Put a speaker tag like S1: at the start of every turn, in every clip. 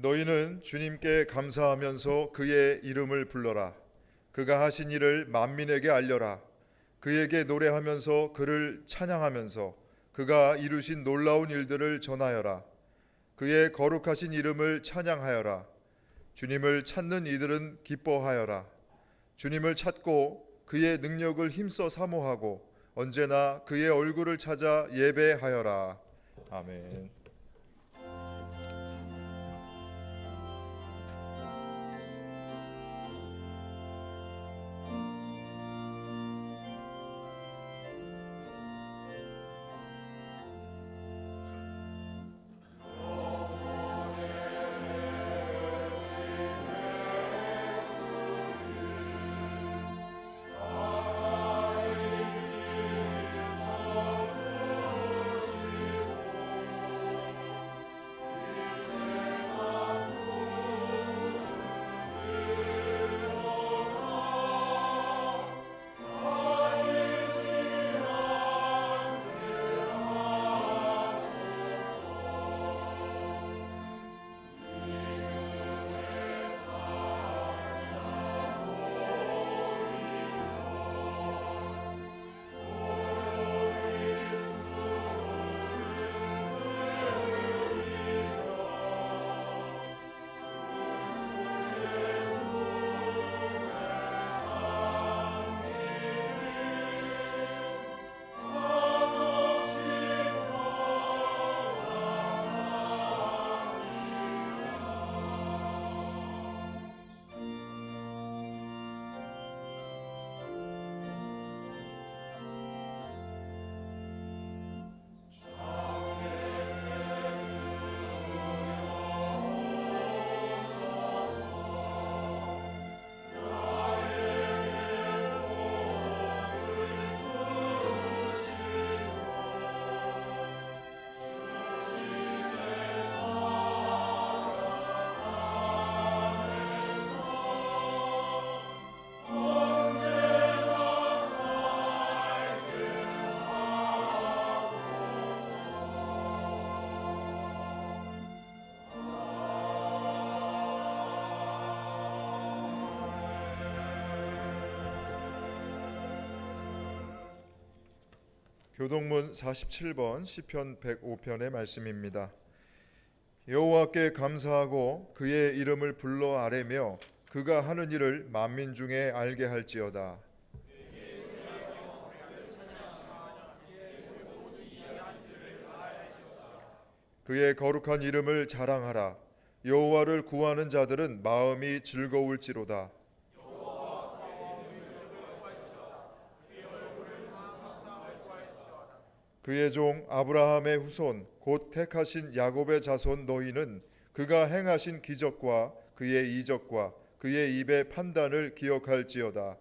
S1: 너희는 주님께 감사하면서 그의 이름을 불러라. 그가 하신 일을 만민에게 알려라. 그에게 노래하면서 그를 찬양하면서 그가 이루신 놀라운 일들을 전하여라. 그의 거룩하신 이름을 찬양하여라. 주님을 찾는 이들은 기뻐하여라. 주님을 찾고 그의 능력을 힘써 사모하고 언제나 그의 얼굴을 찾아 예배하여라. 아멘. 교동문 47번 시편 105편의 말씀입니다. 여호와께 감사하고 그의 이름을 불러 아뢰며 그가 하는 일을 만민 중에 알게 할지어다. 그의 거룩한 이름을 자랑하라. 여호와를 구하는 자들은 마음이 즐거울지로다. 그의 종 아브라함의 후손 곧 택하신 야곱의 자손 너희는 그가 행하신 기적과 그의 이적과 그의 입의 판단을 기억할지어다.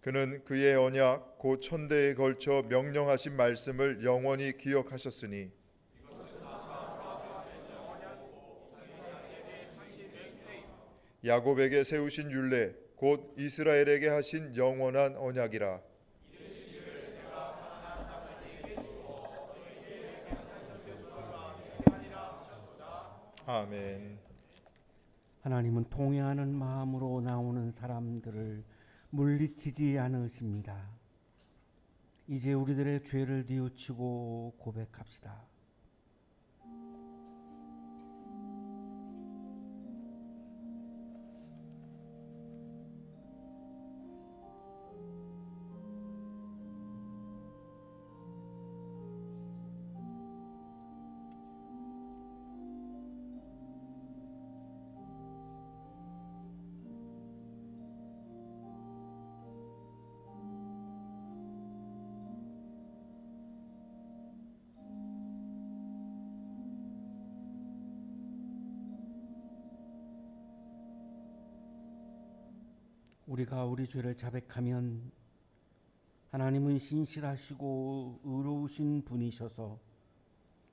S1: 그는 그의 언약 곧 천대에 걸쳐 명령하신 말씀을 영원히 기억하셨으니 야곱에게 세우신 율례 곧 이스라엘에게 하신 영원한 언약이라. 아멘.
S2: 하나님은 통회하는 마음으로 나오는 사람들을 물리치지 않으십니다. 이제 우리들의 죄를 뉘우치고 고백합시다. 우리가 우리 죄를 자백하면 하나님은 신실하시고 의로우신 분이셔서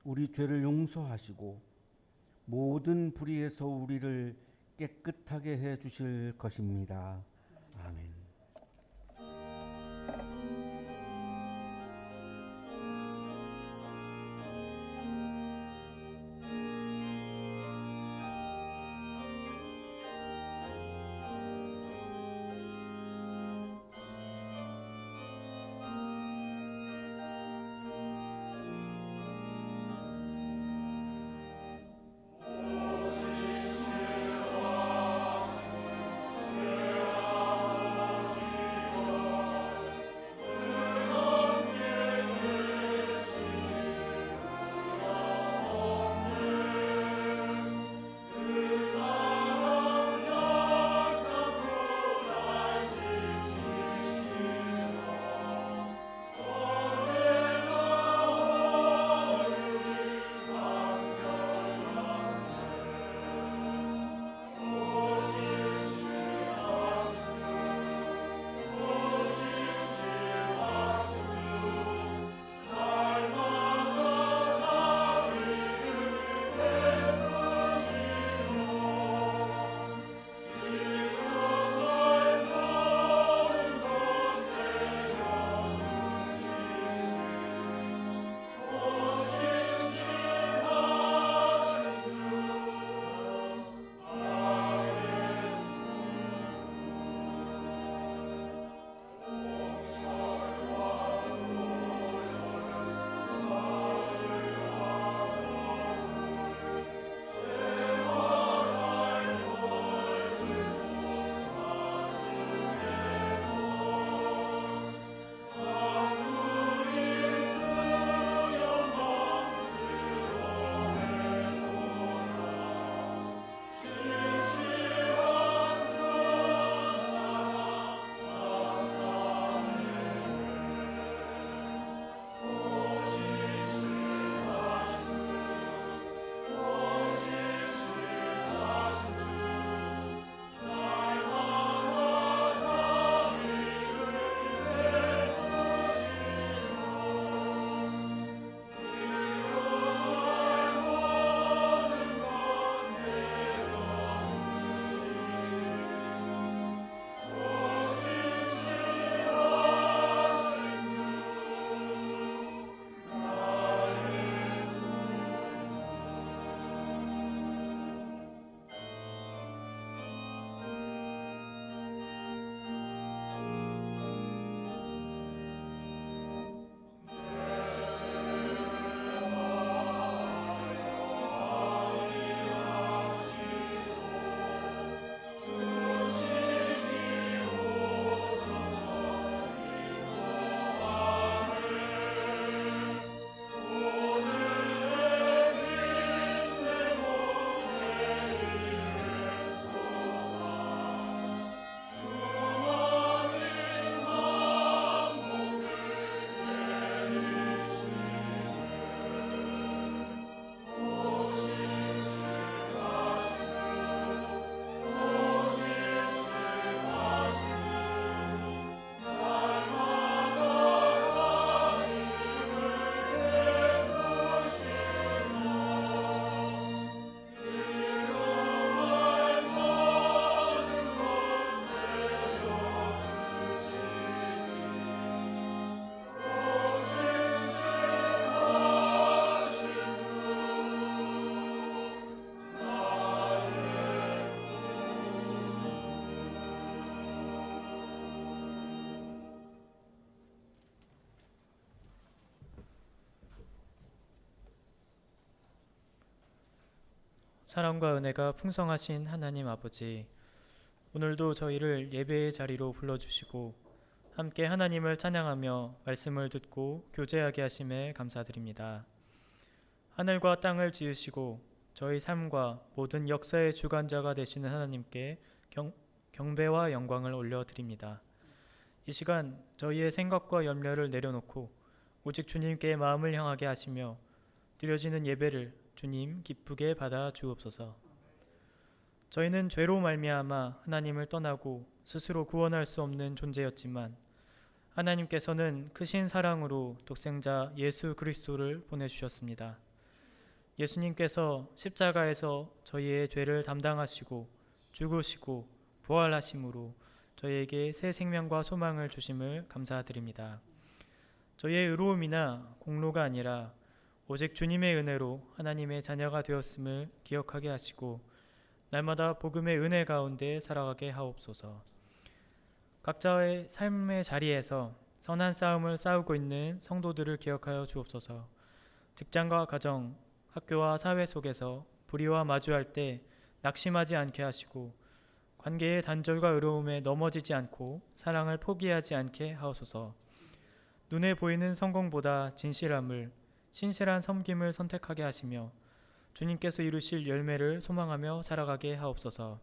S2: 우리 죄를 용서하시고 모든 불의에서 우리를 깨끗하게 해 주실 것입니다. 아멘.
S3: 사랑과 은혜가 풍성하신 하나님 아버지, 오늘도 저희를 예배의 자리로 불러주시고 함께 하나님을 찬양하며 말씀을 듣고 교제하게 하심에 감사드립니다. 하늘과 땅을 지으시고 저희 삶과 모든 역사의 주관자가 되시는 하나님께 경배와 영광을 올려드립니다. 이 시간 저희의 생각과 염려를 내려놓고 오직 주님께 마음을 향하게 하시며 드려지는 예배를 주님 기쁘게 받아 주옵소서. 저희는 죄로 말미암아 하나님을 떠나고 스스로 구원할 수 없는 존재였지만 하나님께서는 크신 사랑으로 독생자 예수 그리스도를 보내주셨습니다. 예수님께서 십자가에서 저희의 죄를 담당하시고 죽으시고 부활하심으로 저희에게 새 생명과 소망을 주심을 감사드립니다. 저희의 의로움이나 공로가 아니라 오직 주님의 은혜로 하나님의 자녀가 되었음을 기억하게 하시고 날마다 복음의 은혜 가운데 살아가게 하옵소서. 각자의 삶의 자리에서 선한 싸움을 싸우고 있는 성도들을 기억하여 주옵소서. 직장과 가정, 학교와 사회 속에서 불의와 마주할 때 낙심하지 않게 하시고 관계의 단절과 의로움에 넘어지지 않고 사랑을 포기하지 않게 하옵소서. 눈에 보이는 성공보다 진실함을, 신실한 섬김을 선택하게 하시며 주님께서 이루실 열매를 소망하며 살아가게 하옵소서.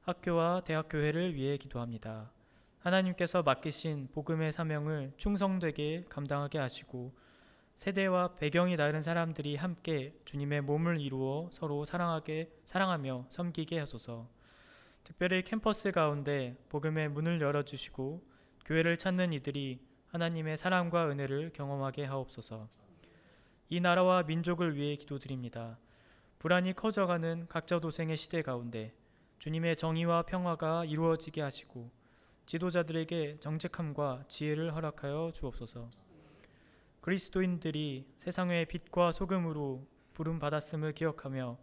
S3: 학교와 대학교회를 위해 기도합니다. 하나님께서 맡기신 복음의 사명을 충성되게 감당하게 하시고 세대와 배경이 다른 사람들이 함께 주님의 몸을 이루어 서로 사랑하며 섬기게 하소서. 특별히 캠퍼스 가운데 복음의 문을 열어주시고 교회를 찾는 이들이 하나님의 사랑과 은혜를 경험하게 하옵소서. 이 나라와 민족을 위해 기도드립니다. 불안이 커져가는 각자도생의 시대 가운데 주님의 정의와 평화가 이루어지게 하시고 지도자들에게 정직함과 지혜를 허락하여 주옵소서. 그리스도인들이 세상의 빛과 소금으로 부름받았음을 기억하며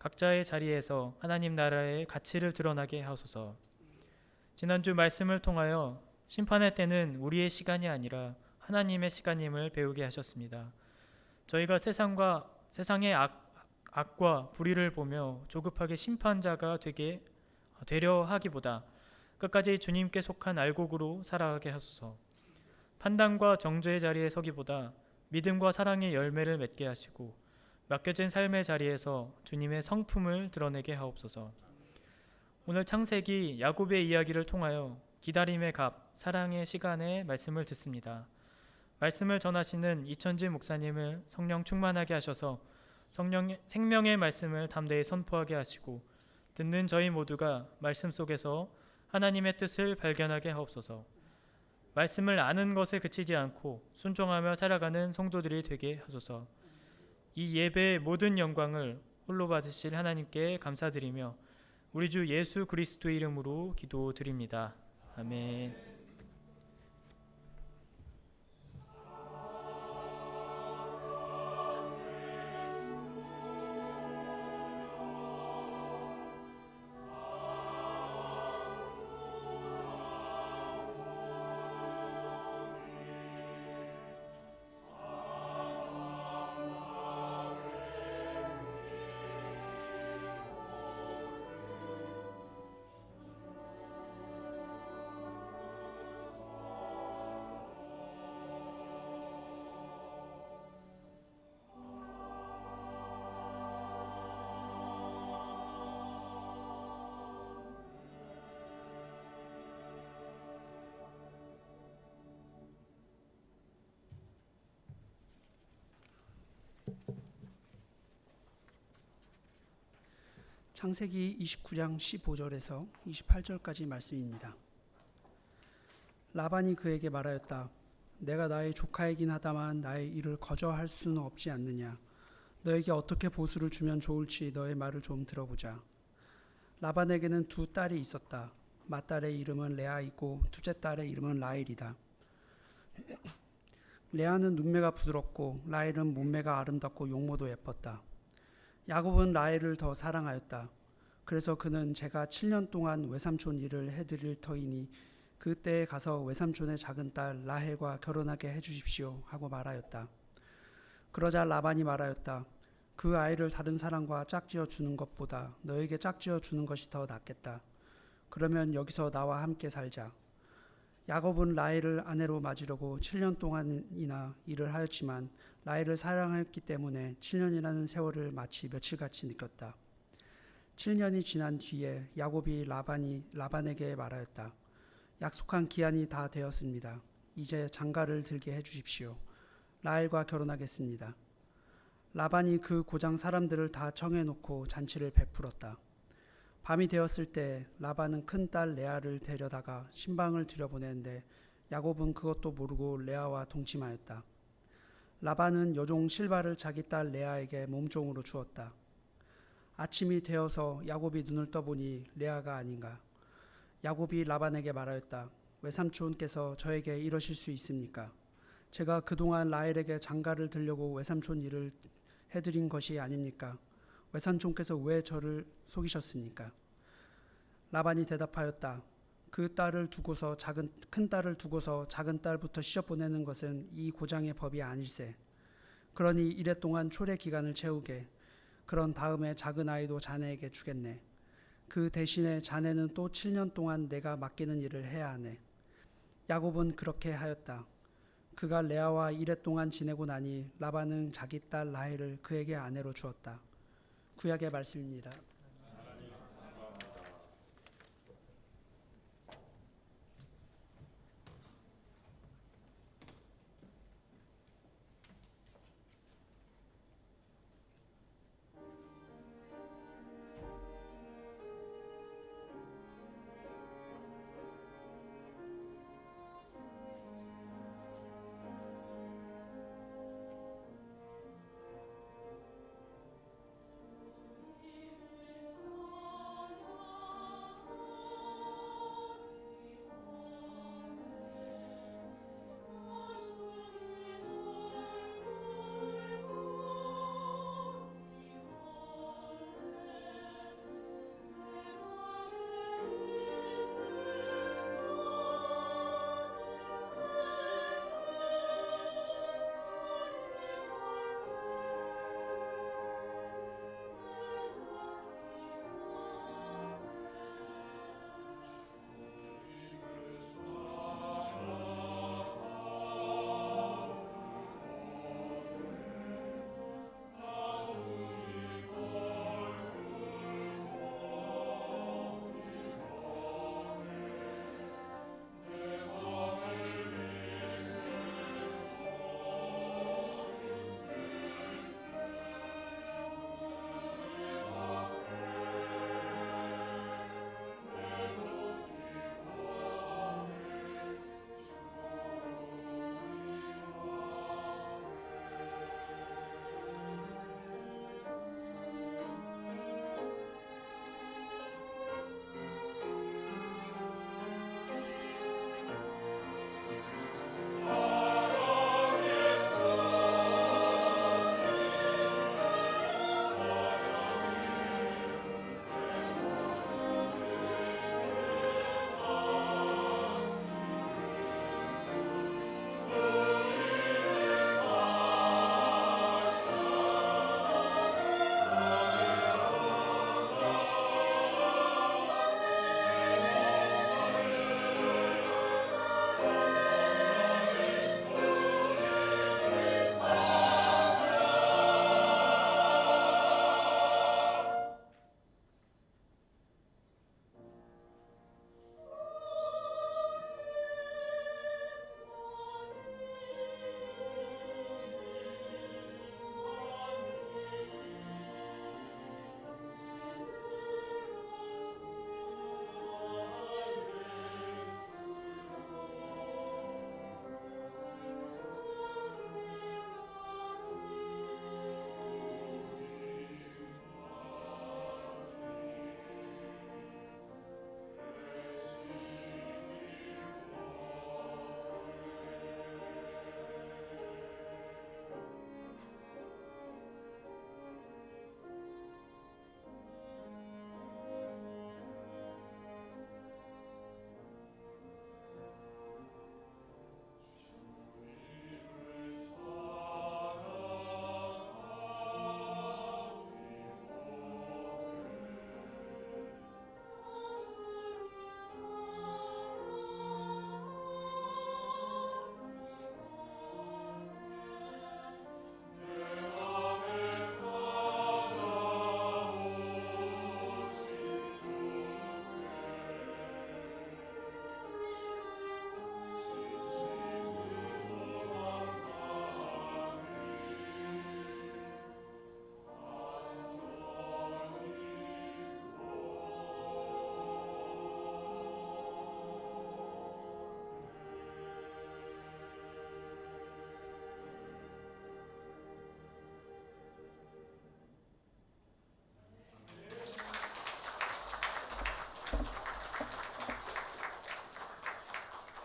S3: 각자의 자리에서 하나님 나라의 가치를 드러나게 하소서. 지난주 말씀을 통하여 심판의 때는 우리의 시간이 아니라 하나님의 시간임을 배우게 하셨습니다. 저희가 세상의 악과 불의를 보며 조급하게 심판자가 되려 하기보다 끝까지 주님께 속한 알곡으로 살아가게 하소서. 판단과 정죄의 자리에 서기보다 믿음과 사랑의 열매를 맺게 하시고 맡겨진 삶의 자리에서 주님의 성품을 드러내게 하옵소서. 오늘 창세기 야곱의 이야기를 통하여 기다림의 값, 사랑의 시간의 말씀을 듣습니다. 말씀을 전하시는 이천지 목사님을 성령 충만하게 하셔서 생명의 말씀을 담대히 선포하게 하시고 듣는 저희 모두가 말씀 속에서 하나님의 뜻을 발견하게 하옵소서. 말씀을 아는 것에 그치지 않고 순종하며 살아가는 성도들이 되게 하소서. 이 예배의 모든 영광을 홀로 받으실 하나님께 감사드리며 우리 주 예수 그리스도의 이름으로 기도드립니다. 아멘.
S4: 창세기 29장 15절에서 28절까지 말씀입니다. 라반이 그에게 말하였다. 내가 나의 조카이긴 하다만 나의 일을 거저할 수는 없지 않느냐. 너에게 어떻게 보수를 주면 좋을지 너의 말을 좀 들어보자. 라반에게는 두 딸이 있었다. 맏딸의 이름은 레아이고 둘째 딸의 이름은 라헬이다. 레아는 눈매가 부드럽고 라헬은 몸매가 아름답고 용모도 예뻤다. 야곱은 라헬을 더 사랑하였다. 그래서 그는 제가 7년 동안 외삼촌 일을 해드릴 터이니 그때에 가서 외삼촌의 작은 딸 라헬과 결혼하게 해주십시오 하고 말하였다. 그러자 라반이 말하였다. 그 아이를 다른 사람과 짝지어 주는 것보다 너에게 짝지어 주는 것이 더 낫겠다. 그러면 여기서 나와 함께 살자. 야곱은 라헬을 아내로 맞으려고 7년 동안이나 일을 하였지만 라헬을 사랑했기 때문에 7년이라는 세월을 마치 며칠같이 느꼈다. 7년이 지난 뒤에 야곱이 라반에게 말하였다. 약속한 기한이 다 되었습니다. 이제 장가를 들게 해주십시오. 라헬과 결혼하겠습니다. 라반이 그 고장 사람들을 다 청해놓고 잔치를 베풀었다. 밤이 되었을 때 라반은 큰딸 레아를 데려다가 신방을 들여보내는데 야곱은 그것도 모르고 레아와 동침하였다. 라반은 여종 실바를 자기 딸 레아에게 몸종으로 주었다. 아침이 되어서 야곱이 눈을 떠보니 레아가 아닌가. 야곱이 라반에게 말하였다. 외삼촌께서 저에게 이러실 수 있습니까? 제가 그동안 라헬에게 장가를 들려고 외삼촌 일을 해드린 것이 아닙니까? 외삼촌께서 왜 저를 속이셨습니까? 라반이 대답하였다. 큰 딸을 두고서 작은 딸부터 시집 보내는 것은 이 고장의 법이 아닐세. 그러니 이래 동안 초래 기간을 채우게. 그런 다음에 작은 아이도 자네에게 주겠네. 그 대신에 자네는 또 7년 동안 내가 맡기는 일을 해야 하네. 야곱은 그렇게 하였다. 그가 레아와 이랫동안 지내고 나니 라반은 자기 딸 라헬을 그에게 아내로 주었다. 구약의 말씀입니다.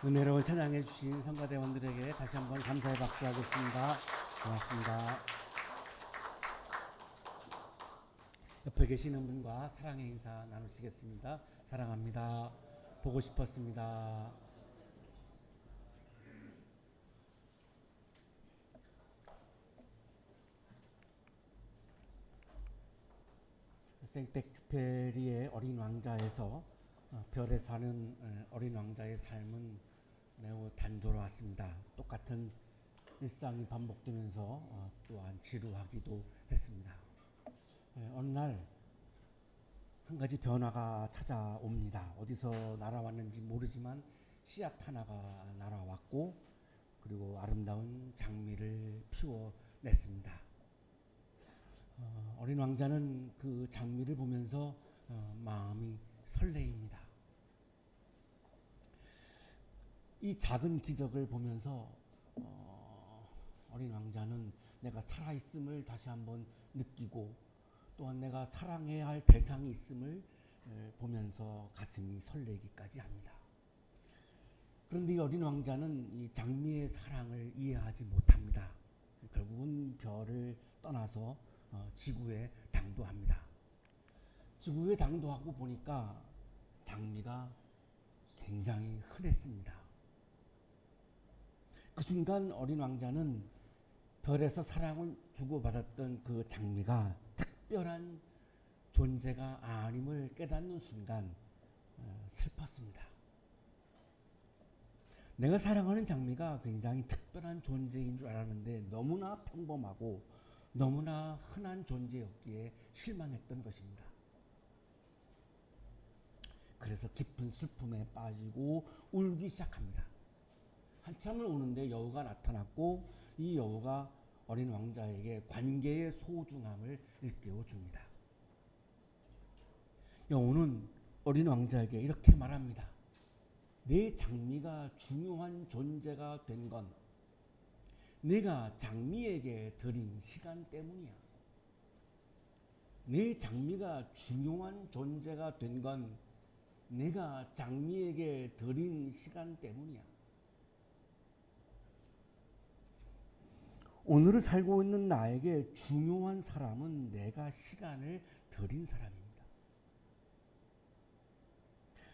S2: 은혜로운 찬양해 주신 성가대원들에게 다시 한번 감사의 박수하겠습니다. 고맙습니다. 옆에 계시는 분과 사랑의 인사 나누시겠습니다. 사랑합니다. 보고 싶었습니다. 생텍쥐페리의 어린 왕자에서 별에 사는 어린 왕자의 삶은 매우 단조로웠습니다. 똑같은 일상이 반복되면서 또한 지루하기도 했습니다. 어느 날 한 가지 변화가 찾아옵니다. 어디서 날아왔는지 모르지만 씨앗 하나가 날아왔고 그리고 아름다운 장미를 피워냈습니다. 어린 왕자는 그 장미를 보면서 마음이 설레입니다. 이 작은 기적을 보면서 어린 왕자는 내가 살아있음을 다시 한번 느끼고 또한 내가 사랑해야 할 대상이 있음을 보면서 가슴이 설레기까지 합니다. 그런데 이 어린 왕자는 이 장미의 사랑을 이해하지 못합니다. 결국은 별을 떠나서 지구에 당도합니다. 지구에 당도하고 보니까 장미가 굉장히 흔했습니다. 그 순간 어린 왕자는 별에서 사랑을 주고받았던 그 장미가 특별한 존재가 아님을 깨닫는 순간 슬펐습니다. 내가 사랑하는 장미가 굉장히 특별한 존재인 줄 알았는데 너무나 평범하고 너무나 흔한 존재였기에 실망했던 것입니다. 그래서 깊은 슬픔에 빠지고 울기 시작합니다. 한참을 우는데 여우가 나타났고 이 여우가 어린 왕자에게 관계의 소중함을 일깨워 줍니다. 여우는 어린 왕자에게 이렇게 말합니다. 내 장미가 중요한 존재가 된 건 내가 장미에게 드린 시간 때문이야. 내 장미가 중요한 존재가 된 건 내가 장미에게 드린 시간 때문이야. 오늘을 살고 있는 나에게 중요한 사람은 내가 시간을 들인 사람입니다.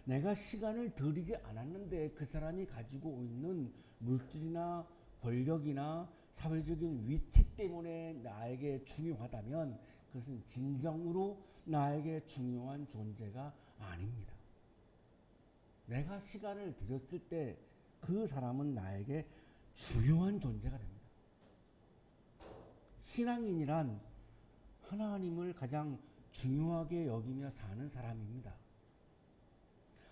S2: 내가 시간을 들이지 않았는데 그 사람이 가지고 있는 물질이나 권력이나 사회적인 위치 때문에 나에게 중요하다면 그것은 진정으로 나에게 중요한 존재가 아닙니다. 내가 시간을 들였을 때 그 사람은 나에게 중요한 존재가 됩니다. 신앙인이란 하나님을 가장 중요하게 여기며 사는 사람입니다.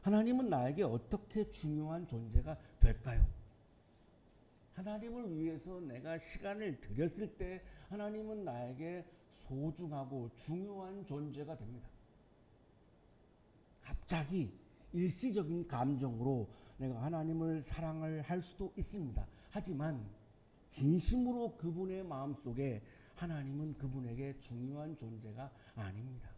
S2: 하나님은 나에게 어떻게 중요한 존재가 될까요? 하나님을 위해서 내가 시간을 들였을 때 하나님은 나에게 소중하고 중요한 존재가 됩니다. 갑자기 일시적인 감정으로 내가 하나님을 사랑을 할 수도 있습니다. 하지만 진심으로 그분의 마음속에 하나님은 그분에게 중요한 존재가 아닙니다.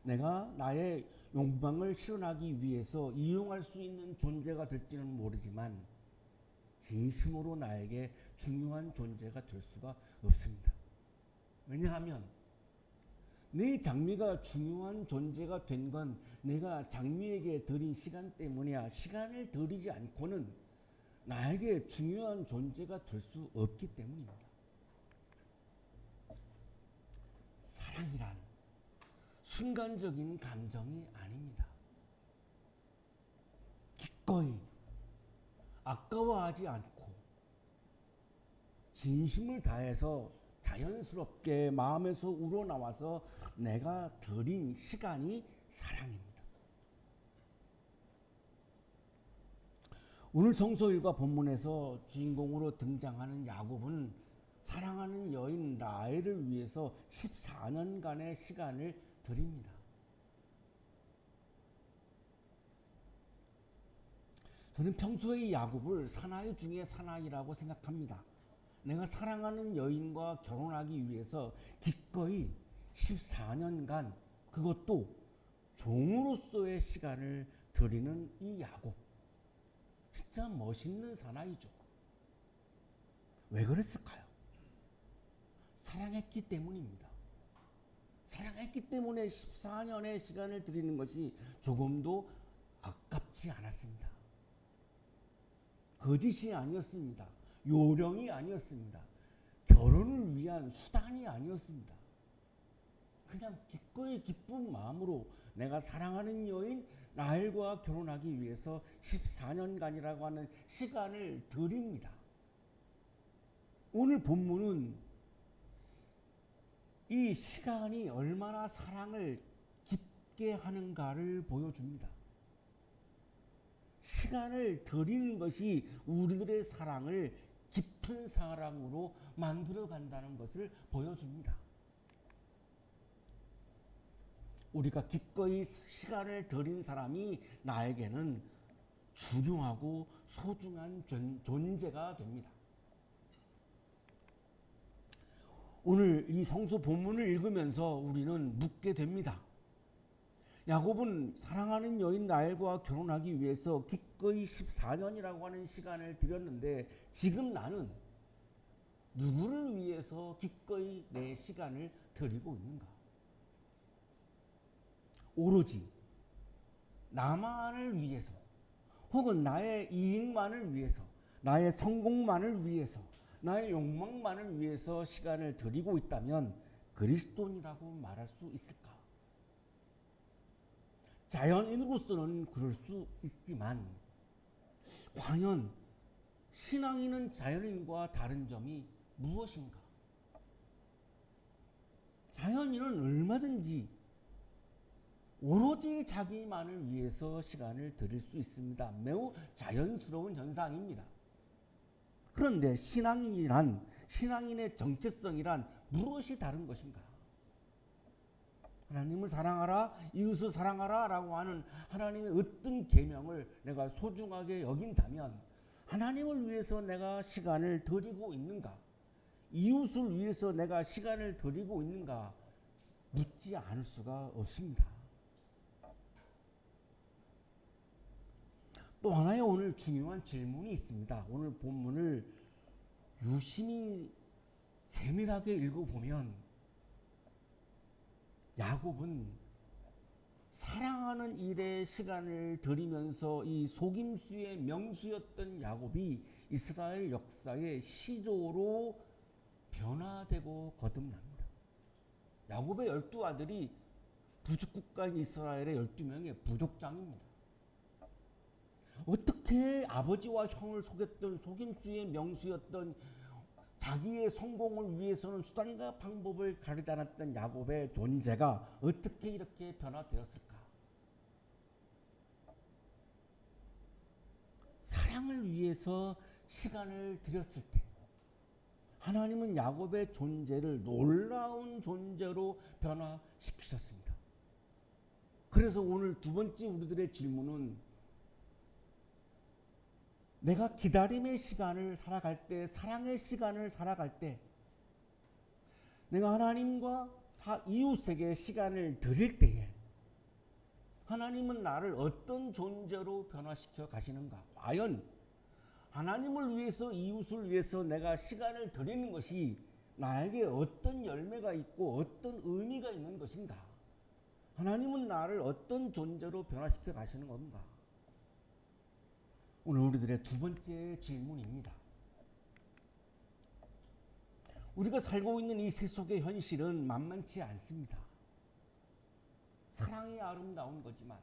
S2: 내가 나의 욕망을 실현하기 위해서 이용할 수 있는 존재가 될지는 모르지만 진심으로 나에게 중요한 존재가 될 수가 없습니다. 왜냐하면 내 장미가 중요한 존재가 된 건 내가 장미에게 드린 시간 때문이야. 시간을 들이지 않고는 나에게 중요한 존재가 될 수 없기 때문입니다. 사랑이란 순간적인 감정이 아닙니다. 기꺼이 아까워하지 않고 진심을 다해서 자연스럽게 마음에서 우러나와서 내가 드린 시간이 사랑입니다. 오늘 성서일과 본문에서 주인공으로 등장하는 야곱은 사랑하는 여인 라헬을 위해서 14년간의 시간을 드립니다. 저는 평소에 이 야곱을 사나이 중에 사나이라고 생각합니다. 내가 사랑하는 여인과 결혼하기 위해서 기꺼이 14년간 그것도 종으로서의 시간을 드리는 이 야곱. 진짜 멋있는 사나이죠. 왜 그랬을까요? 사랑했기 때문입니다. 사랑했기 때문에 14년의 시간을 드리는 것이 조금도 아깝지 않았습니다. 거짓이 아니었습니다. 요령이 아니었습니다. 결혼을 위한 수단이 아니었습니다. 그냥 기꺼이 기쁜 마음으로 내가 사랑하는 여인 라헬과 결혼하기 위해서 14년간이라고 하는 시간을 드립니다. 오늘 본문은 이 시간이 얼마나 사랑을 깊게 하는가를 보여줍니다. 시간을 드리는 것이 우리들의 사랑을 깊은 사랑으로 만들어 간다는 것을 보여줍니다. 우리가 기꺼이 시간을 드린 사람이 나에게는 중요하고 소중한 존재가 됩니다. 오늘 이 성서 본문을 읽으면서 우리는 묻게 됩니다. 야곱은 사랑하는 여인 라헬과 결혼하기 위해서 기꺼이 14년이라고 하는 시간을 들였는데 지금 나는 누구를 위해서 기꺼이 내 시간을 드리고 있는가? 오로지 나만을 위해서 혹은 나의 이익만을 위해서 나의 성공만을 위해서 나의 욕망만을 위해서 시간을 드리고 있다면 그리스도인이라고 말할 수 있을까? 자연인으로서는 그럴 수 있지만 과연 신앙인은 자연인과 다른 점이 무엇인가? 자연인은 얼마든지 오로지 자기만을 위해서 시간을 드릴 수 있습니다. 매우 자연스러운 현상입니다. 그런데 신앙인의 정체성이란 무엇이 다른 것인가? 하나님을 사랑하라, 이웃을 사랑하라 라고 하는 하나님의 어떤 계명을 내가 소중하게 여긴다면 하나님을 위해서 내가 시간을 드리고 있는가? 이웃을 위해서 내가 시간을 드리고 있는가? 묻지 않을 수가 없습니다. 또 하나의 오늘 중요한 질문이 있습니다. 오늘 본문을 유심히 세밀하게 읽어보면 야곱은 사랑하는 일에 시간을 들이면서 이 속임수의 명수였던 야곱이 이스라엘 역사의 시조로 변화되고 거듭납니다. 야곱의 12아들이 부족국가인 이스라엘의 12명의 부족장입니다. 어떻게 아버지와 형을 속였던 속임수의 명수였던 자기의 성공을 위해서는 수단과 방법을 가리지 않았던 야곱의 존재가 어떻게 이렇게 변화되었을까? 사랑을 위해서 시간을 들였을 때 하나님은 야곱의 존재를 놀라운 존재로 변화시키셨습니다. 그래서 오늘 두 번째 우리들의 질문은 내가 기다림의 시간을 살아갈 때, 사랑의 시간을 살아갈 때, 내가 하나님과 이웃에게 시간을 드릴 때에 하나님은 나를 어떤 존재로 변화시켜 가시는가? 과연 하나님을 위해서, 이웃을 위해서 내가 시간을 드리는 것이 나에게 어떤 열매가 있고 어떤 의미가 있는 것인가? 하나님은 나를 어떤 존재로 변화시켜 가시는 건가? 오늘 우리들의 두 번째 질문입니다. 우리가 살고 있는 이 세속의 현실은 만만치 않습니다. 사랑이 아름다운 거지만,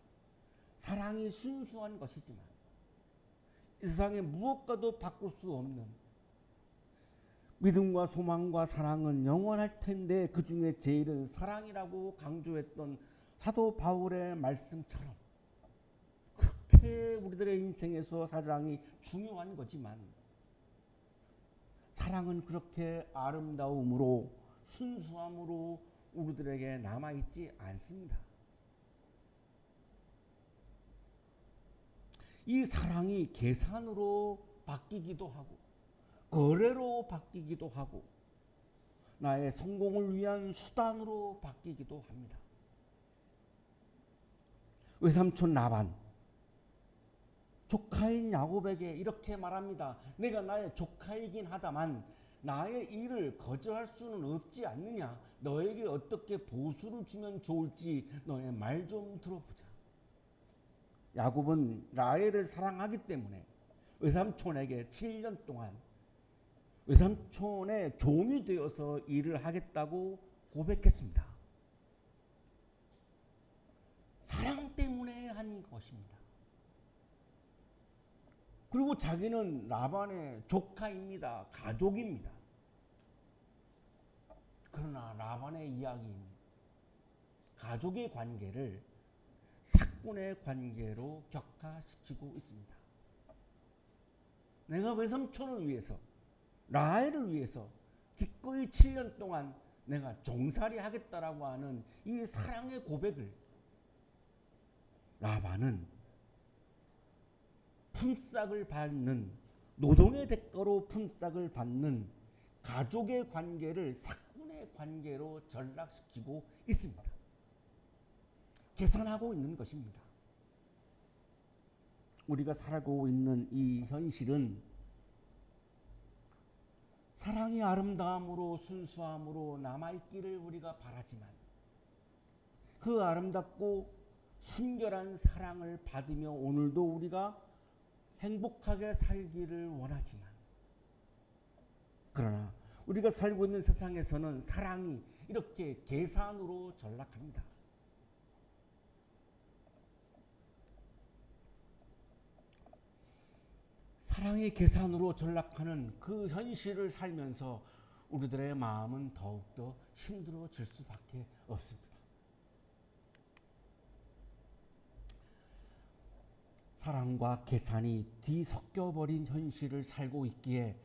S2: 사랑이 순수한 것이지만, 이 세상에 무엇과도 바꿀 수 없는 믿음과 소망과 사랑은 영원할 텐데 그 중에 제일은 사랑이라고 강조했던 사도 바울의 말씀처럼 그렇게 우리들의 인생에서 사랑이 중요한 거지만 사랑은 그렇게 아름다움으로 순수함으로 우리들에게 남아있지 않습니다. 이 사랑이 계산으로 바뀌기도 하고 거래로 바뀌기도 하고 나의 성공을 위한 수단으로 바뀌기도 합니다. 외삼촌 라반, 조카인 야곱에게 이렇게 말합니다. 내가 나의 조카이긴 하다만 나의 일을 거절할 수는 없지 않느냐. 너에게 어떻게 보수를 주면 좋을지 너의 말 좀 들어보자. 야곱은 라헬을 사랑하기 때문에 외삼촌에게 7년 동안 외삼촌의 종이 되어서 일을 하겠다고 고백했습니다. 사랑 때문에 한 것입니다. 그리고 자기는 라반의 조카입니다. 가족입니다. 그러나 라반의 이야기인 가족의 관계를 사꾼의 관계로 격화시키고 있습니다. 내가 외삼촌을 위해서, 라헬을 위해서 기꺼이 7년 동안 내가 종살이 하겠다라고 하는 이 사랑의 고백을 라반은 품삯을 받는, 노동의 대가로 품삯을 받는 가족의 관계를 사꾼의 관계로 전락시키고 있습니다. 계산하고 있는 것입니다. 우리가 살고 있는 이 현실은 사랑이 아름다움으로 순수함으로 남아있기를 우리가 바라지만 그 아름답고 순결한 사랑을 받으며 오늘도 우리가 행복하게 살기를 원하지만, 그러나 우리가 살고 있는 세상에서는 사랑이 이렇게 계산으로 전락합니다. 사랑이 계산으로 전락하는 그 현실을 살면서 우리들의 마음은 더욱더 힘들어질 수밖에 없습니다. 사랑과 계산이 뒤섞여버린 현실을 살고 있기에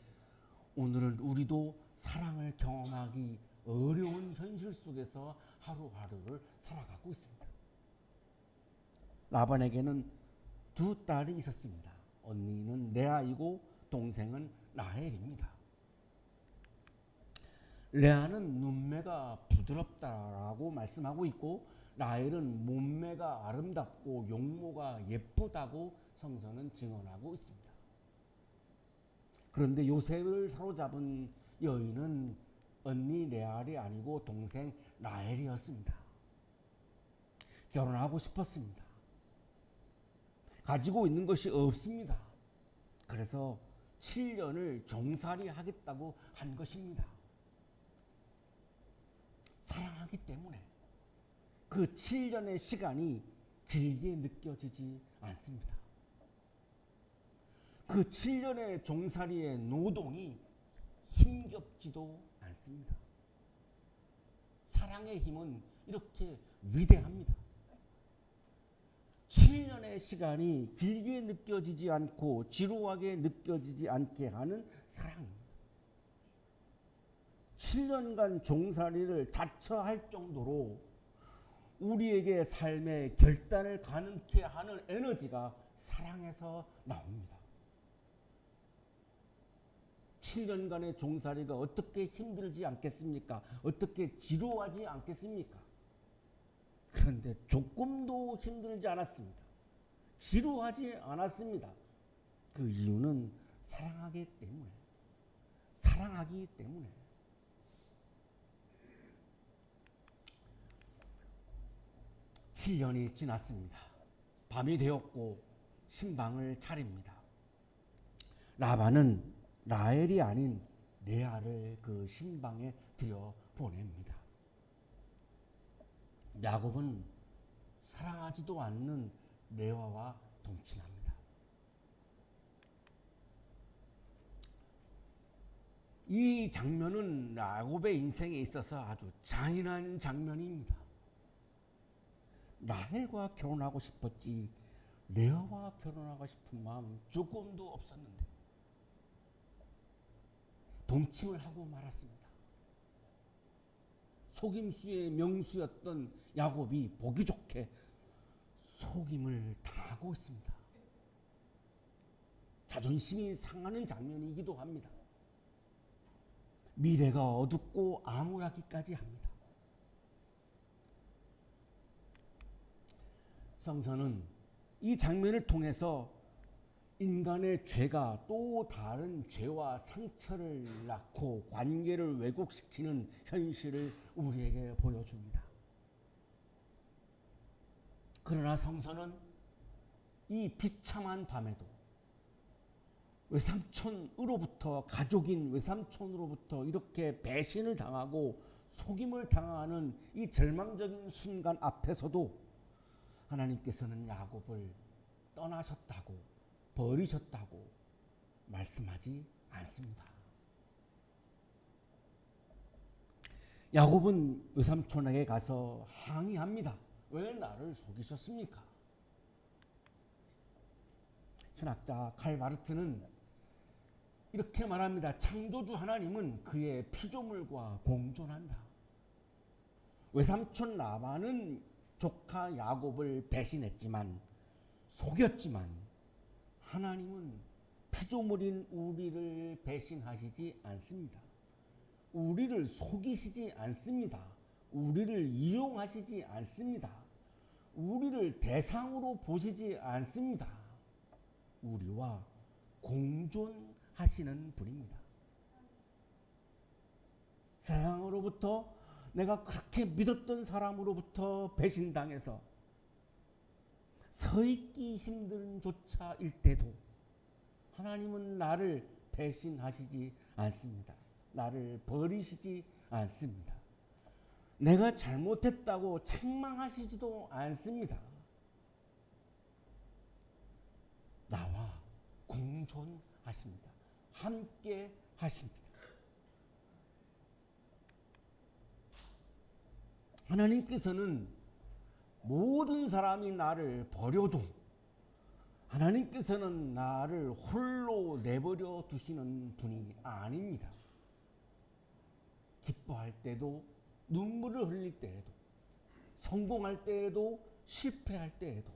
S2: 오늘은 우리도 사랑을 경험하기 어려운 현실 속에서 하루하루를 살아가고 있습니다. 라반에게는 두 딸이 있었습니다. 언니는 레아이고 동생은 라헬입니다. 레아는 눈매가 부드럽다라고 말씀하고 있고 라헬은 몸매가 아름답고 용모가 예쁘다고 성서는 증언하고 있습니다. 그런데 요셉을 사로잡은 여인은 언니 레알이 아니고 동생 라헬이었습니다. 결혼하고 싶었습니다. 가지고 있는 것이 없습니다. 그래서 7년을 종살이 하겠다고 한 것입니다. 사랑하기 때문에 그 7년의 시간이 길게 느껴지지 않습니다. 그 7년의 종살이의 노동이 힘겹지도 않습니다. 사랑의 힘은 이렇게 위대합니다. 7년의 시간이 길게 느껴지지 않고 지루하게 느껴지지 않게 하는 사랑입니다. 7년간 종살이를 자처할 정도로 우리에게 삶의 결단을 가능케 하는 에너지가 사랑에서 나옵니다. 7년간의 종살이가 어떻게 힘들지 않겠습니까? 어떻게 지루하지 않겠습니까? 그런데 조금도 힘들지 않았습니다. 지루하지 않았습니다. 그 이유는 사랑하기 때문에. 7년이 지났습니다. 밤이 되었고 신방을 차립니다. 라반은 라헬이 아닌 레아를 그 신방에 들여 보냅니다. 야곱은 사랑하지도 않는 레아와 동침합니다. 이 장면은 야곱의 인생에 있어서 아주 잔인한 장면입니다. 라헬과 결혼하고 싶었지 레아와 결혼하고 싶은 마음은 조금도 없었는데 동침을 하고 말았습니다. 속임수의 명수였던 야곱이 보기 좋게 속임을 당하고 있습니다. 자존심이 상하는 장면이기도 합니다. 미래가 어둡고 암울하기까지 합니다. 성서는 이 장면을 통해서 인간의 죄가 또 다른 죄와 상처를 낳고 관계를 왜곡시키는 현실을 우리에게 보여줍니다. 그러나 성서는 이 비참한 밤에도 외삼촌으로부터, 가족인 외삼촌으로부터 이렇게 배신을 당하고 속임을 당하는 이 절망적인 순간 앞에서도 하나님께서는 야곱을 떠나셨다고, 버리셨다고 말씀하지 않습니다. 야곱은 외삼촌에게 가서 항의합니다. 왜 나를 속이셨습니까? 신학자 칼 마르트는 이렇게 말합니다. 창조주 하나님은 그의 피조물과 공존한다. 외삼촌 라반은 조카 야곱을 배신했지만, 속였지만 하나님은 피조물인 우리를 배신하시지 않습니다. 우리를 속이시지 않습니다. 우리를 이용하시지 않습니다. 우리를 대상으로 보시지 않습니다. 우리와 공존하시는 분입니다. 세상으로부터, 내가 그렇게 믿었던 사람으로부터 배신당해서 서 있기 힘든 조차일 때도 하나님은 나를 배신하시지 않습니다. 나를 버리시지 않습니다. 내가 잘못했다고 책망하시지도 않습니다. 나와 공존하십니다. 함께 하십니다. 하나님께서는 모든 사람이 나를 버려도 하나님께서는 나를 홀로 내버려 두시는 분이 아닙니다. 기뻐할 때도, 눈물을 흘릴 때에도, 성공할 때에도, 실패할 때에도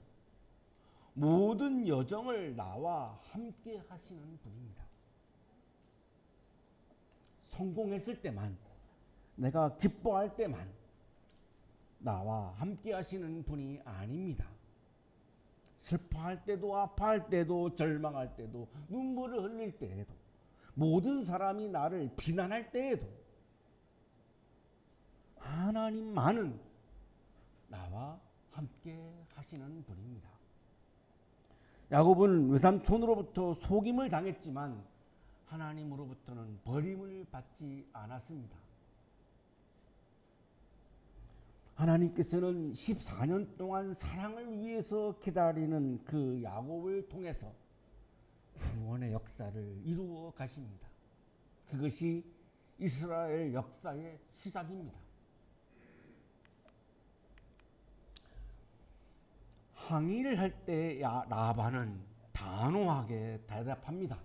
S2: 모든 여정을 나와 함께 하시는 분입니다. 성공했을 때만, 내가 기뻐할 때만 나와 함께 하시는 분이 아닙니다. 슬퍼할 때도, 아파할 때도, 절망할 때도, 눈물을 흘릴 때에도, 모든 사람이 나를 비난할 때에도 하나님만은 나와 함께 하시는 분입니다. 야곱은 외삼촌으로부터 속임을 당했지만 하나님으로부터는 버림을 받지 않았습니다. 하나님께서는 14년 동안 사랑을 위해서 기다리는 그 야곱을 통해서 구원의 역사를 이루어 가십니다. 그것이 이스라엘 역사의 시작입니다. 항의를 할 때 라반은 단호하게 대답합니다.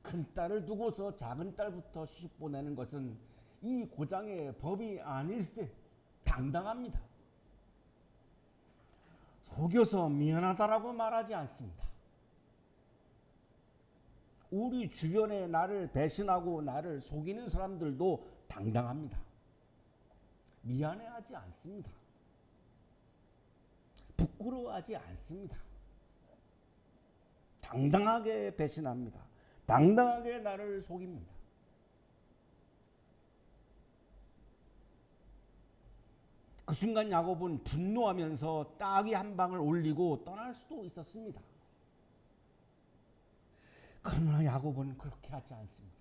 S2: 큰 딸을 두고서 작은 딸부터 시집 보내는 것은 이 고장의 법이 아닐세. 당당합니다. 속여서 미안하다라고 말하지 않습니다. 우리 주변에 나를 배신하고 나를 속이는 사람들도 당당합니다. 미안해하지 않습니다. 부끄러워하지 않습니다. 당당하게 배신합니다. 당당하게 나를 속입니다. 그 순간 야곱은 분노하면서 따귀 한 방을 올리고 떠날 수도 있었습니다. 그러나 야곱은 그렇게 하지 않습니다.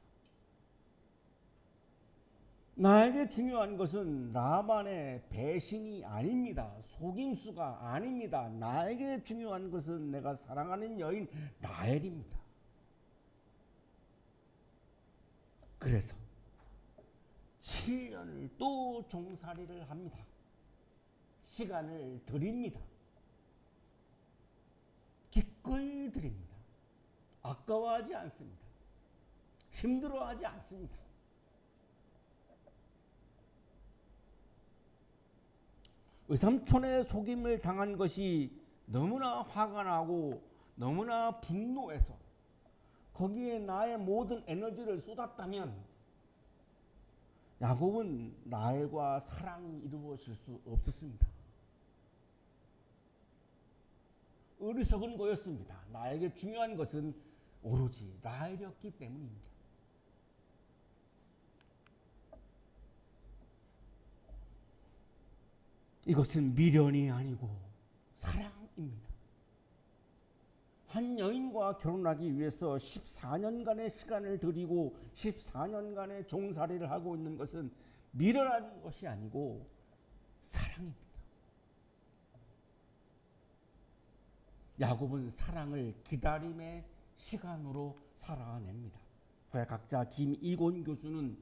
S2: 나에게 중요한 것은 라반의 배신이 아닙니다. 속임수가 아닙니다. 나에게 중요한 것은 내가 사랑하는 여인 라헬입니다. 그래서 7년을 또 종살이를 합니다. 시간을 드립니다. 기꺼이 드립니다. 아까워하지 않습니다. 힘들어하지 않습니다. 외삼촌의 속임을 당한 것이 너무나 화가 나고 너무나 분노해서 거기에 나의 모든 에너지를 쏟았다면 야곱은 라헬과 사랑이 이루어질 수 없었습니다. 어리석은 거였습니다. 나에게 중요한 것은 오로지 라헬이었기 때문입니다. 이것은 미련이 아니고 사랑입니다. 한 여인과 결혼하기 위해서 14년간의 시간을 들이고 14년간의 종살이를 하고 있는 것은 미련한 것이 아니고 사랑입니다. 야곱은 사랑을 기다림의 시간으로 살아냅니다. 구약학자 김이곤 교수는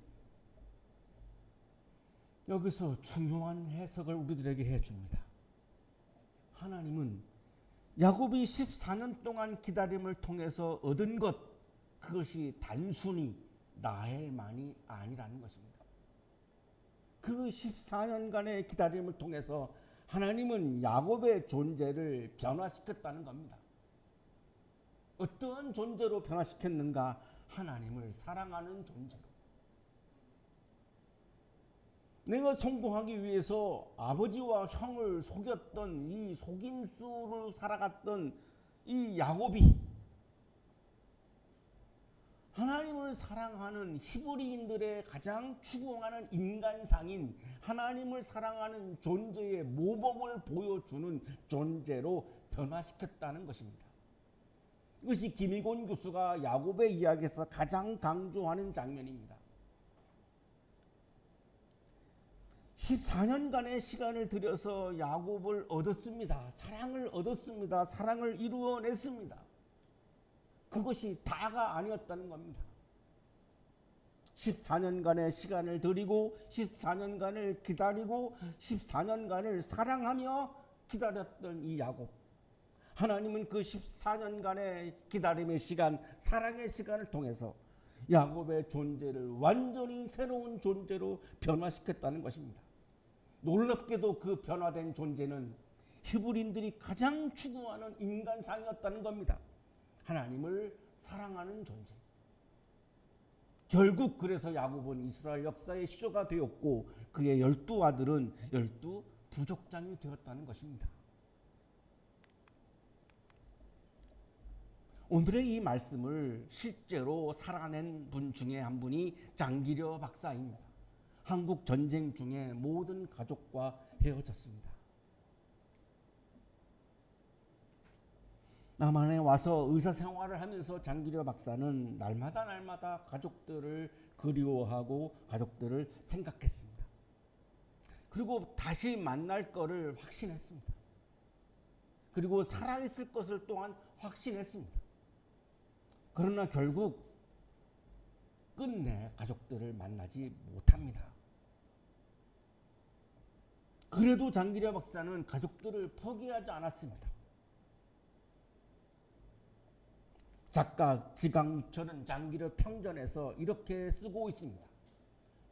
S2: 여기서 중요한 해석을 우리들에게 해줍니다. 하나님은 야곱이 14년 동안 기다림을 통해서 얻은 것, 그것이 단순히 라헬만이 아니라는 것입니다. 그 14년간의 기다림을 통해서 하나님은 야곱의 존재를 변화시켰다는 겁니다. 어떠한 존재로 변화시켰는가? 하나님을 사랑하는 존재로. 내가 성공하기 위해서 아버지와 형을 속였던 이 속임수로 살아갔던 이 야곱이 하나님을 사랑하는 히브리인들의 가장 추구하는 인간상인 하나님을 사랑하는 존재의 모범을 보여주는 존재로 변화시켰다는 것입니다. 이것이 김이곤 교수가 야곱의 이야기에서 가장 강조하는 장면입니다. 14년간의 시간을 들여서 야곱을 얻었습니다. 사랑을 얻었습니다. 사랑을 이루어냈습니다. 그것이 다가 아니었다는 겁니다. 14년간의 시간을 들이고 14년간을 기다리고 14년간을 사랑하며 기다렸던 이 야곱. 하나님은 그 14년간의 기다림의 시간, 사랑의 시간을 통해서 야곱의 존재를 완전히 새로운 존재로 변화시켰다는 것입니다. 놀랍게도 그 변화된 존재는 히브리인들이 가장 추구하는 인간상이었다는 겁니다. 하나님을 사랑하는 존재. 결국 그래서 야곱은 이스라엘 역사의 시조가 되었고 그의 12아들은 12부족장이 되었다는 것입니다. 오늘의 이 말씀을 실제로 살아낸 분 중에 한 분이 장기려 박사입니다. 한국 전쟁 중에 모든 가족과 헤어졌습니다. 남한에 와서 의사 생활을 하면서 장기려 박사는 날마다 가족들을 그리워하고 가족들을 생각했습니다. 그리고 다시 만날 거를 확신했습니다. 그리고 살아있을 것을 또한 확신했습니다. 그러나 결국 끝내 가족들을 만나지 못합니다. 그래도 장기려 박사는 가족들을 포기하지 않았습니다. 작가 지강유철은 장기려 평전에서 이렇게 쓰고 있습니다.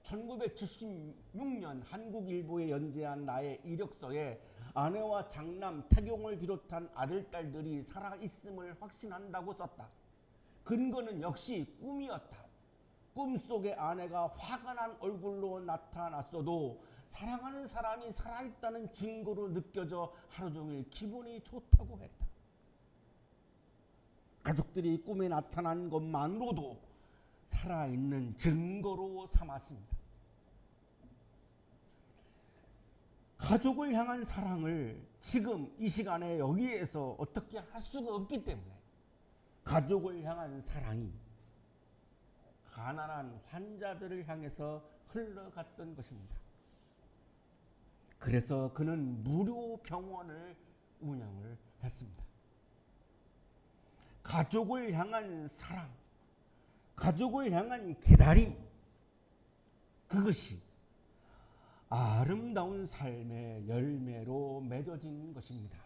S2: 1976년 한국일보에 연재한 나의 이력서에 아내와 장남 태경을 비롯한 아들, 딸들이 살아있음을 확신한다고 썼다. 근거는 역시 꿈이었다. 꿈속에 아내가 화가 난 얼굴로 나타났어도 사랑하는 사람이 살아있다는 증거로 느껴져 하루 종일 기분이 좋다고 했다. 가족들이 꿈에 나타난 것만으로도 살아있는 증거로 삼았습니다. 가족을 향한 사랑을 지금 이 시간에 여기에서 어떻게 할 수가 없기 때문에 가족을 향한 사랑이 가난한 환자들을 향해서 흘러갔던 것입니다. 그래서 그는 무료 병원을 운영을 했습니다. 가족을 향한 사랑, 가족을 향한 기다림, 그것이 아름다운 삶의 열매로 맺어진 것입니다.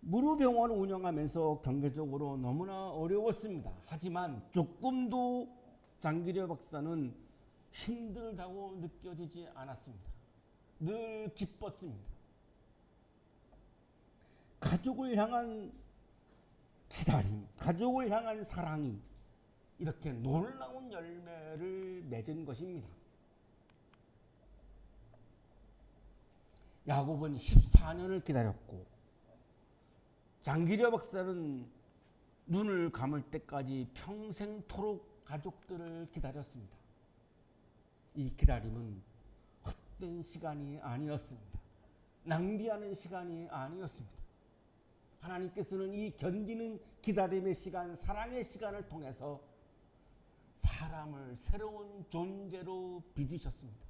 S2: 무료병원을 운영하면서 경제적으로 너무나 어려웠습니다. 하지만 조금도 장기려 박사는 힘들다고 느껴지지 않았습니다. 늘 기뻤습니다. 가족을 향한 기다림, 가족을 향한 사랑이 이렇게 놀라운 열매를 맺은 것입니다. 야곱은 14년을 기다렸고 장기려 박사는 눈을 감을 때까지 평생토록 가족들을 기다렸습니다. 이 기다림은 헛된 시간이 아니었습니다. 낭비하는 시간이 아니었습니다. 하나님께서는 이 견디는 기다림의 시간, 사랑의 시간을 통해서 사람을 새로운 존재로 빚으셨습니다.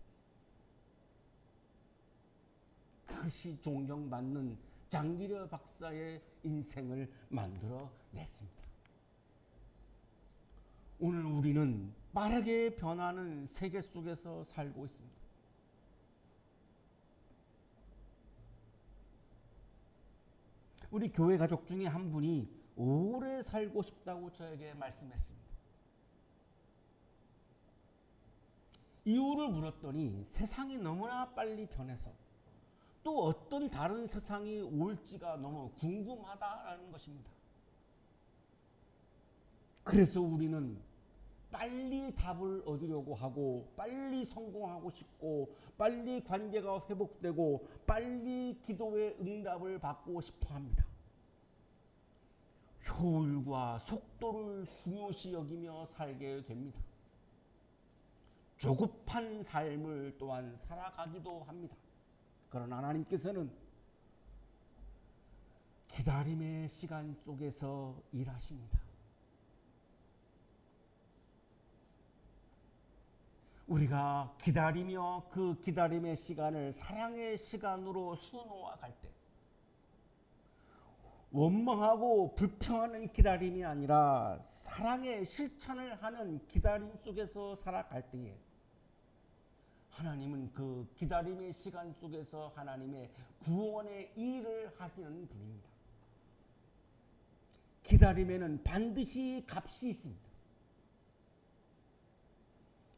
S2: 그것이 존경받는 장기려 박사의 인생을 만들어냈습니다. 오늘 우리는 빠르게 변하는 세계 속에서 살고 있습니다. 우리 교회 가족 중에 한 분이 오래 살고 싶다고 저에게 말씀했습니다. 이유를 물었더니 세상이 너무나 빨리 변해서 또 어떤 다른 세상이 올지가 너무 궁금하다라는 것입니다. 그래서 우리는 빨리 답을 얻으려고 하고 빨리 성공하고 싶고 빨리 관계가 회복되고 빨리 기도의 응답을 받고 싶어 합니다. 효율과 속도를 중요시 여기며 살게 됩니다. 조급한 삶을 또한 살아가기도 합니다. 그러나 하나님께서는 기다림의 시간 속에서 일하십니다. 우리가 기다리며 그 기다림의 시간을 사랑의 시간으로 수놓아 갈 때 원망하고 불평하는 기다림이 아니라 사랑의 실천을 하는 기다림 속에서 살아갈 때에 하나님은 그 기다림의 시간 속에서 하나님의 구원의 일을 하시는 분입니다. 기다림에는 반드시 값이 있습니다.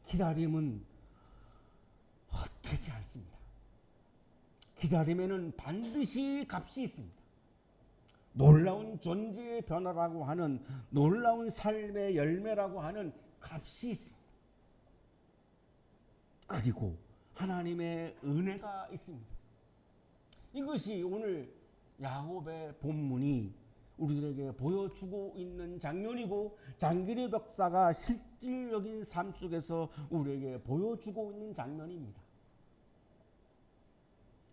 S2: 기다림은 헛되지 않습니다. 기다림에는 반드시 값이 있습니다. 놀라운 존재의 변화라고 하는 놀라운 삶의 열매라고 하는 값이 있습니다. 그리고 하나님의 은혜가 있습니다. 이것이 오늘 야곱의 본문이 우리들에게 보여주고 있는 장면이고 장기려 박사가 실질적인 삶 속에서 우리에게 보여주고 있는 장면입니다.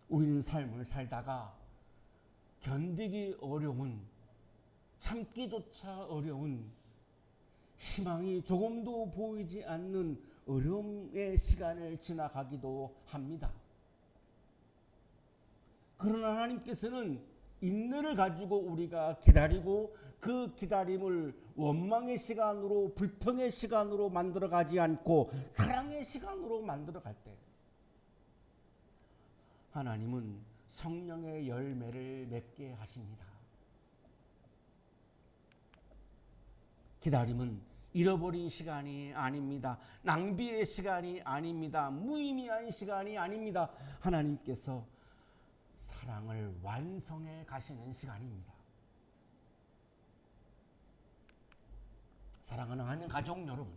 S2: 우리는 삶을 살다가 견디기 어려운, 참기조차 어려운, 희망이 조금도 보이지 않는 어려움의 시간을 지나가기도 합니다. 그러나 하나님께서는 인내를 가지고 우리가 기다리고 그 기다림을 원망의 시간으로 불평의 시간으로 만들어가지 않고 사랑의 시간으로 만들어갈 때 하나님은 성령의 열매를 맺게 하십니다. 기다림은 잃어버린 시간이 아닙니다. 낭비의 시간이 아닙니다. 무의미한 시간이 아닙니다. 하나님께서 사랑을 완성해 가시는 시간입니다. 사랑하는 하나님 가족 여러분,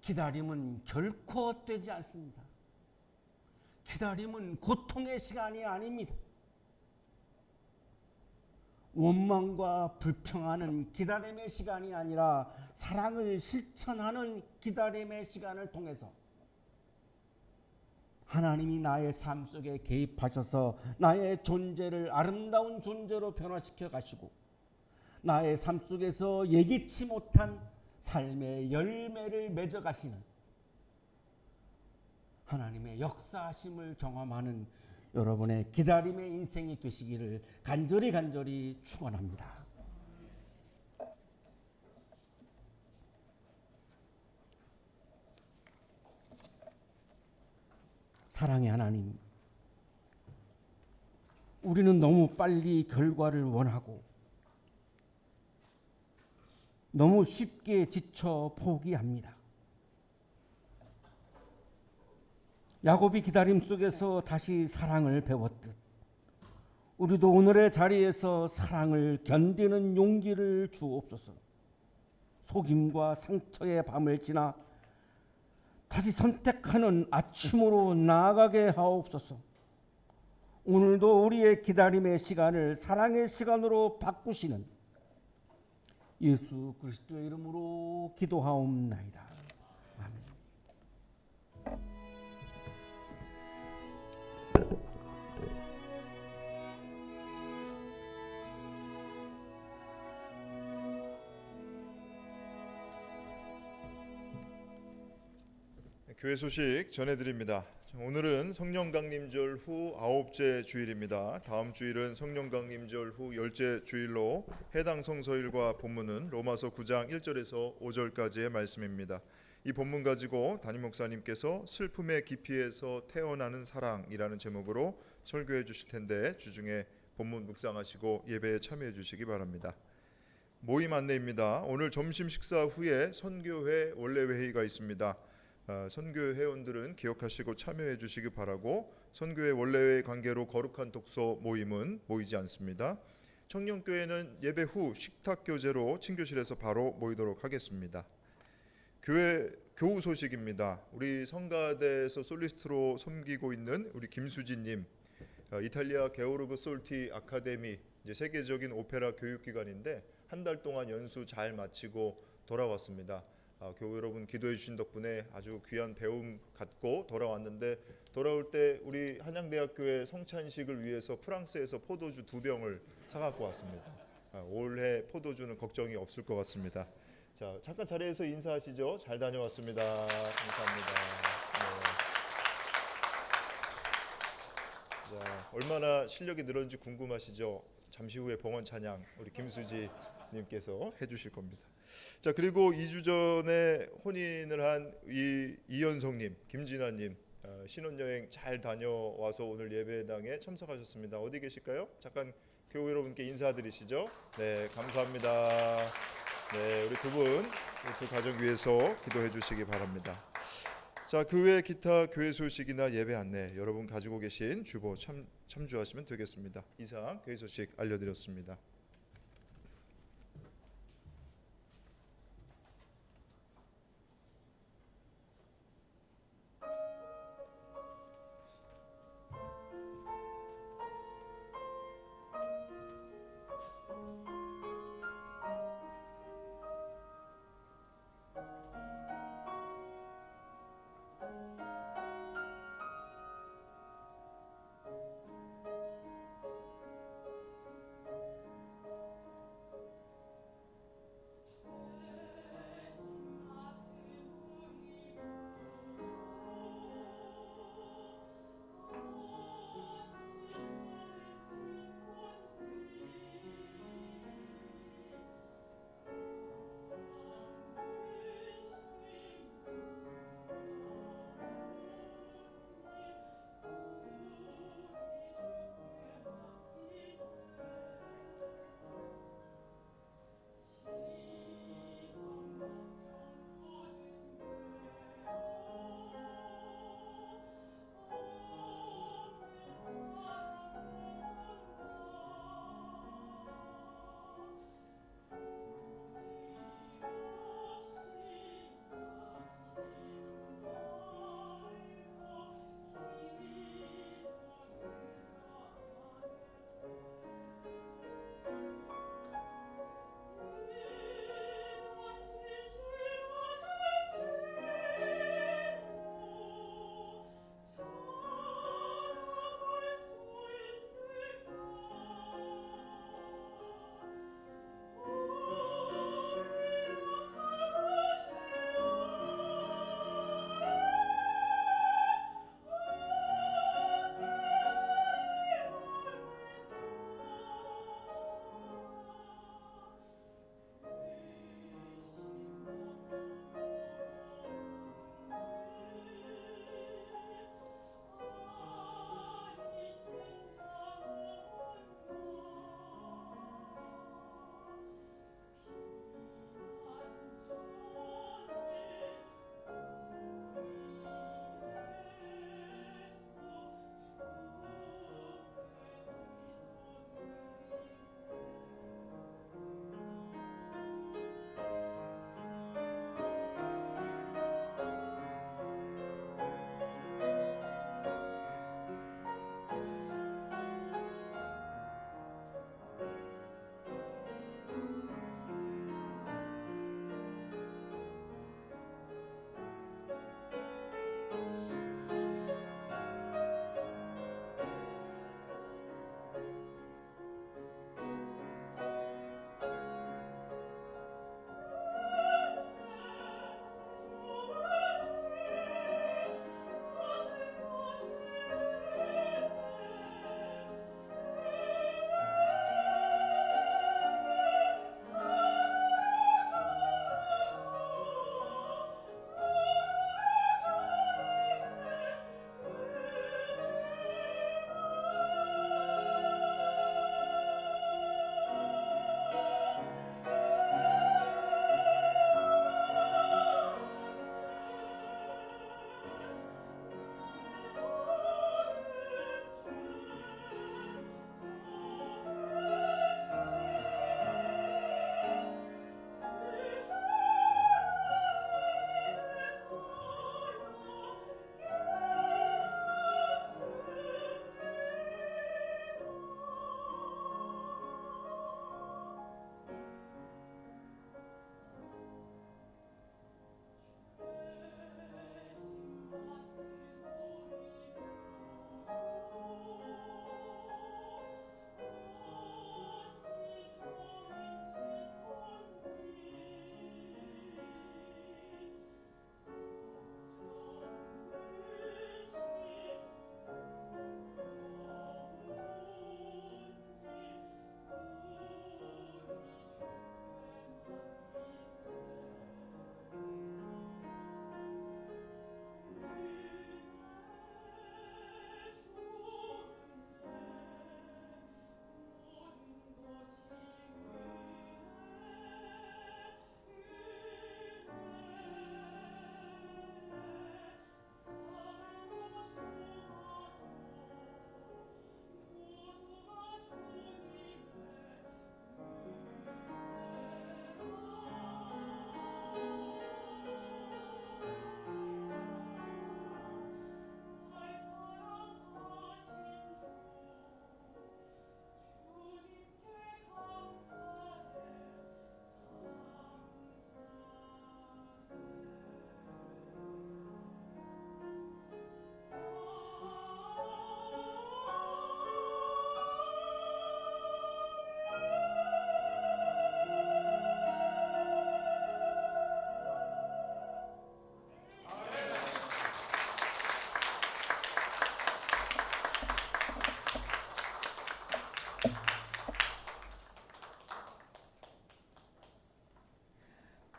S2: 기다림은 결코 헛되지 않습니다. 기다림은 고통의 시간이 아닙니다. 원망과 불평하는 기다림의 시간이 아니라 사랑을 실천하는 기다림의 시간을 통해서 하나님이 나의 삶 속에 개입하셔서 나의 존재를 아름다운 존재로 변화시켜 가시고 나의 삶 속에서 예기치 못한 삶의 열매를 맺어 가시는 하나님의 역사하심을 경험하는 여러분의 기다림의 인생이 되시기를 간절히 축원합니다. 사랑의 하나님, 우리는 너무 빨리 결과를 원하고 너무 쉽게 지쳐 포기합니다. 야곱이 기다림 속에서 다시 사랑을 배웠듯 우리도 오늘의 자리에서 사랑을 견디는 용기를 주옵소서. 속임과 상처의 밤을 지나 다시 선택하는 아침으로 나아가게 하옵소서. 오늘도 우리의 기다림의 시간을 사랑의 시간으로 바꾸시는 예수 그리스도의 이름으로 기도하옵나이다. 아멘.
S1: 교회 소식 전해드립니다. 오늘은 성령강림절 후 9째 주일입니다. 다음 주일은 성령강림절 후 10째 주일로 해당 성서일과 본문은 로마서 9장 1절에서 5절까지의 말씀입니다. 이 본문 가지고 담임 목사님께서 슬픔의 깊이에서 태어나는 사랑이라는 제목으로 설교해 주실 텐데 주중에 본문 묵상하시고 예배에 참여해 주시기 바랍니다. 모임 안내입니다. 오늘 점심 식사 후에 선교회 원래 회의가 있습니다. 선교회 회원들은 기억하시고 참여해 주시기 바라고, 선교회 원래의 관계로 거룩한 독서 모임은 모이지 않습니다. 청년교회는 예배 후 식탁 교제로 친교실에서 바로 모이도록 하겠습니다. 교회 교우 소식입니다. 우리 성가대에서 솔리스트로 섬기고 있는 우리 김수진님, 이탈리아 게오르그 솔티 아카데미, 이제 세계적인 오페라 교육기관인데 한 달 동안 연수 잘 마치고 돌아왔습니다. 교우 여러분 기도해 주신 덕분에 아주 귀한 배움 갖고 돌아왔는데, 돌아올 때 우리 한양대학교의 성찬식을 위해서 프랑스에서 포도주 2병을 사갖고 왔습니다. 올해 포도주는 걱정이 없을 것 같습니다. 자, 잠깐 자리에서 인사하시죠. 잘 다녀왔습니다. 감사합니다. 네. 자, 얼마나 실력이 늘었는지 궁금하시죠? 잠시 후에 봉헌 찬양 우리 김수지 님께서 해주실 겁니다. 자, 그리고 2주 전에 혼인을 한 이연성님, 김진아님, 신혼여행 잘 다녀와서 오늘 예배당에 참석하셨습니다. 어디 계실까요? 잠깐 교우 여러분께 인사드리시죠. 네, 감사합니다. 네, 우리 두 가족 위해서 기도해 주시기 바랍니다. 자, 그 외 기타 교회 소식이나 예배 안내 여러분 가지고 계신 주보 참조하시면 되겠습니다. 이상 교회 소식 알려드렸습니다.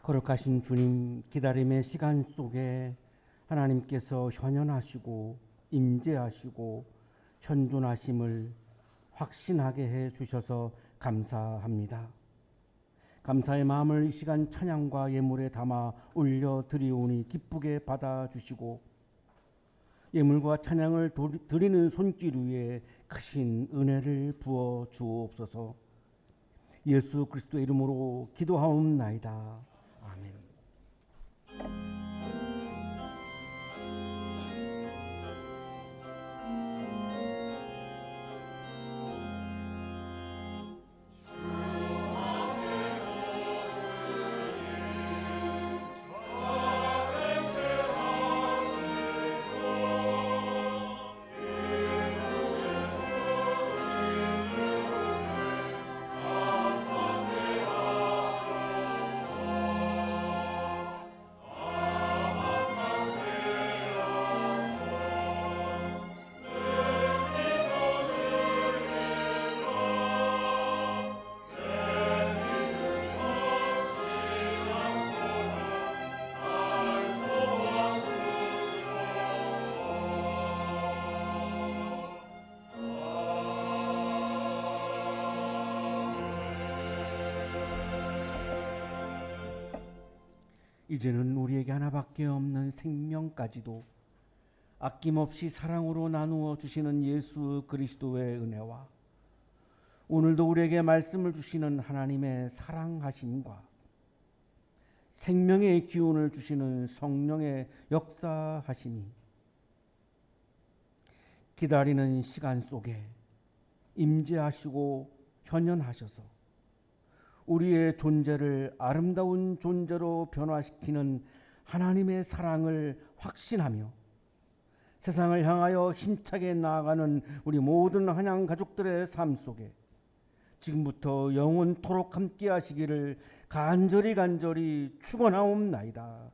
S2: 거룩하신 주님, 기다림의 시간 속에 하나님께서 현현하시고 임재하시고 현존하심을 확신하게 해 주셔서 감사합니다. 감사의 마음을 이 시간 찬양과 예물에 담아 올려드리오니 기쁘게 받아주시고 예물과 찬양을 드리는 손길 위에 크신 은혜를 부어 주옵소서. 예수 그리스도의 이름으로 기도하옵나이다. 아멘. 이제는 우리에게 하나밖에 없는 생명까지도 아낌없이 사랑으로 나누어 주시는 예수 그리스도의 은혜와 오늘도 우리에게 말씀을 주시는 하나님의 사랑하심과 생명의 기운을 주시는 성령의 역사하심이 기다리는 시간 속에 임재하시고 현현하셔서 우리의 존재를 아름다운 존재로 변화시키는 하나님의 사랑을 확신하며 세상을 향하여 힘차게 나아가는 우리 모든 한양 가족들의 삶 속에 지금부터 영원토록 함께 하시기를 간절히 축원하옵나이다.